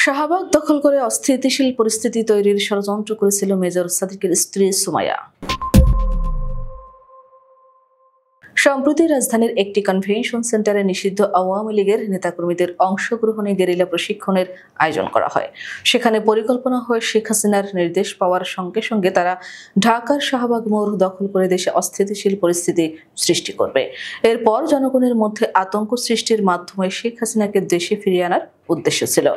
শাহবাগ দখল করে অস্থিতিশীল পরিস্থিতি তৈরির ষড়যন্ত্র করেছিল মেজর সাদিকের স্ত্রী সুমাইয়া। সম্প্রতি রাজধানীর একটি কনভেনশন সেন্টারে নিষিদ্ধ আওয়ামী লীগের নেতাকর্মীদের অংশগ্রহণে গেরিলা প্রশিক্ষণের আয়োজন করা হয়। সেখানে পরিকল্পনা হয় শেখ হাসিনার নির্দেশ পাওয়ার সঙ্গে সঙ্গে তারা ঢাকার শাহবাগ মোড় দখল করে দেশে অস্থিতিশীল পরিস্থিতি সৃষ্টি করবে। এরপর জনগণের মধ্যে আতঙ্ক সৃষ্টির মাধ্যমে শেখ হাসিনাকে দেশে ফিরিয়ে আনার উদ্দেশ্য ছিল।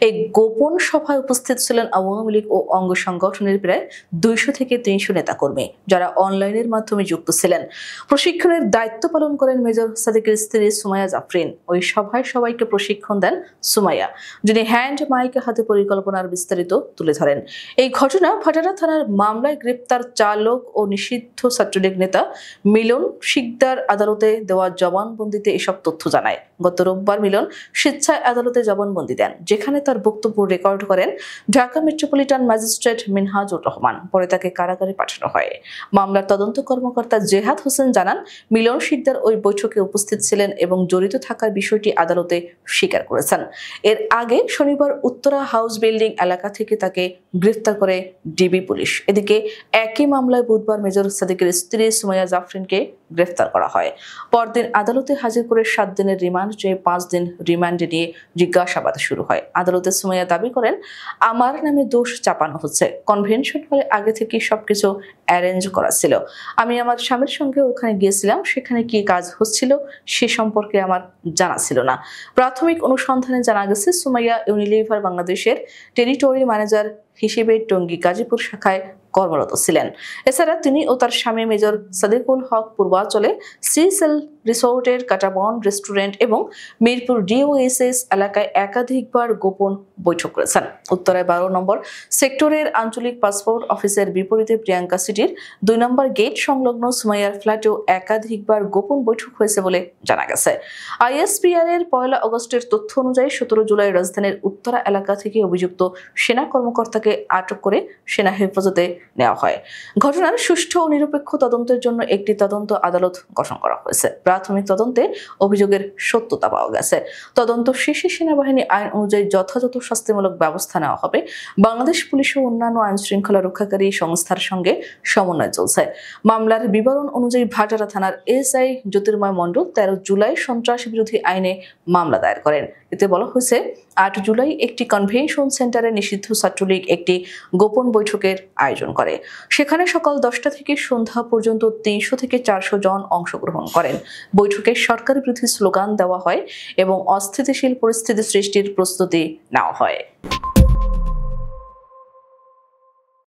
এই গোপন সভায় উপস্থিত ছিলেন আওয়ামী লীগ ও অঙ্গ সংগঠনের প্রায় 200 থেকে 300 নেতাকর্মী, যারা অনলাইনের মাধ্যমে যুক্ত ছিলেন। প্রশিক্ষণের দায়িত্ব পালন করেন মেজর সাদিকের স্ত্রী সুমাইয়া জাফরিন। ওই সভায় সবাইকে প্রশিক্ষণ দেন সুমাইয়া, যিনি হ্যান্ড মাইকে হাতে পরিকল্পনার বিস্তারিত তুলে ধরেন। এই ঘটনা ভাটারা থানার মামলায় গ্রেপ্তার চালক ও নিষিদ্ধ ছাত্রলীগ নেতা মিলন শিকদার আদালতে দেওয়া জবানবন্দিতে এসব তথ্য জানায়। গত রোববার মিলন স্বেচ্ছায় আদালতে জবানবন্দি দেন, যেখানে তার বক্তব্য রেকর্ড করেন ঢাকা মেট্রোপলিটন ম্যাজিস্ট্রেট মিনহাজুর রহমান। পরে তাকে কারাগারে পাঠানো হয়। মামলার তদন্ত কর্মকর্তা জেহাদ হোসেন জানান, মিলন শিকদার ওই বৈঠকে উপস্থিত ছিলেন এবং জড়িত থাকার বিষয়টি আদালতে স্বীকার করেছেন। এর আগে শনিবার উত্তরা হাউস বিল্ডিং এলাকা থেকে তাকে গ্রেফতার করে ডিবি পুলিশ। এদিকে একই মামলায় বুধবার মেজর সাদিকের স্ত্রী সুমাইয়া জাফরিনকে গ্রেফতার করা হয়। পরদিন আদালতে হাজির করে 7 দিনের রিমান্ড চেয়ে 5 দিন রিমান্ডে নিয়ে জিজ্ঞাসাবাদ শুরু হয়। আদালতে সুমাইয়া দাবি করেন, আমার নামে দোষ চাপানো হচ্ছে। কনভেনশন হলে আগে থেকে সবকিছু অ্যারেঞ্জ করা ছিল। আমি আমার স্বামীর সঙ্গে ওখানে গিয়েছিলাম, সেখানে কি কাজ হচ্ছিল সে সম্পর্কে আমার জানা ছিল না। প্রাথমিক অনুসন্ধানে জানা গেছে, সুমাইয়া ইউনিলিভার বাংলাদেশের টেরিটরি ম্যানেজার হিসেবে টঙ্গী গাজীপুর শাখায় কর্মরত ছিলেন। এছাড়া তিনি ও তার স্বামী মেজর সাদিকুল হক পূর্বাঞ্চলে সিসেল রিসোর্টের কাটাবন রেস্টুরেন্ট এবং মিরপুর ডিওএসএস এলাকায় একাধিকবার গোপন বৈঠক করেছেন। উত্তরায় 12 নম্বর সেক্টরের আঞ্চলিক পাসপোর্ট অফিসের বিপরীতে প্রিয়াঙ্কা সিটির 2 নম্বর গেট সংলগ্ন সুমাইয়ার ফ্ল্যাটেও একাধিকবার গোপন বৈঠক হয়েছে বলে জানা গেছে। আইএসপিআর এর 1 আগস্টের তথ্য অনুযায়ী 17 জুলাই রাজধানীর উত্তরা এলাকা থেকে অভিযুক্ত সেনা কর্মকর্তাকে আটক করে সেনা হেফাজতে নেওয়া হয়। ঘটনার সুষ্ঠু ও নিরপেক্ষ তদন্তের জন্য একটি তদন্ত আদালত গঠন করা হয়েছে। প্রাথমিক তদন্তে অভিযোগের সত্যতা পাওয়া গেছে। তদন্ত শেষে সেনাবাহিনী আইন অনুযায়ী যথাযথ শাস্তিমূলক ব্যবস্থা নেওয়া হবে। বাংলাদেশ পুলিশ ও অন্যান্য আইন শৃঙ্খলা রক্ষাকারী সংস্থার সঙ্গে সমন্বয় চলছে। মামলার বিবরণ অনুযায়ী ভাটারা থানার এসআই জ্যোতির্ময় মণ্ডল 13 জুলাই সন্ত্রাস বিরোধী আইনে মামলা দায়ের করেন। এতে বলা হয়েছে, 8 জুলাই একটি কনভেনশন সেন্টারে নিষিদ্ধ ছাত্রলীগ একটি গোপন বৈঠকের আয়োজন করে। সেখানে সকাল 10টা থেকে সন্ধ্যা পর্যন্ত 300 থেকে 400 জন অংশগ্রহণ করেন। বৈঠকে সরকার বিরোধী স্লোগান দেওয়া হয় এবং অস্থিতিশীল পরিস্থিতি সৃষ্টির প্রস্তুতি নেওয়া হয়।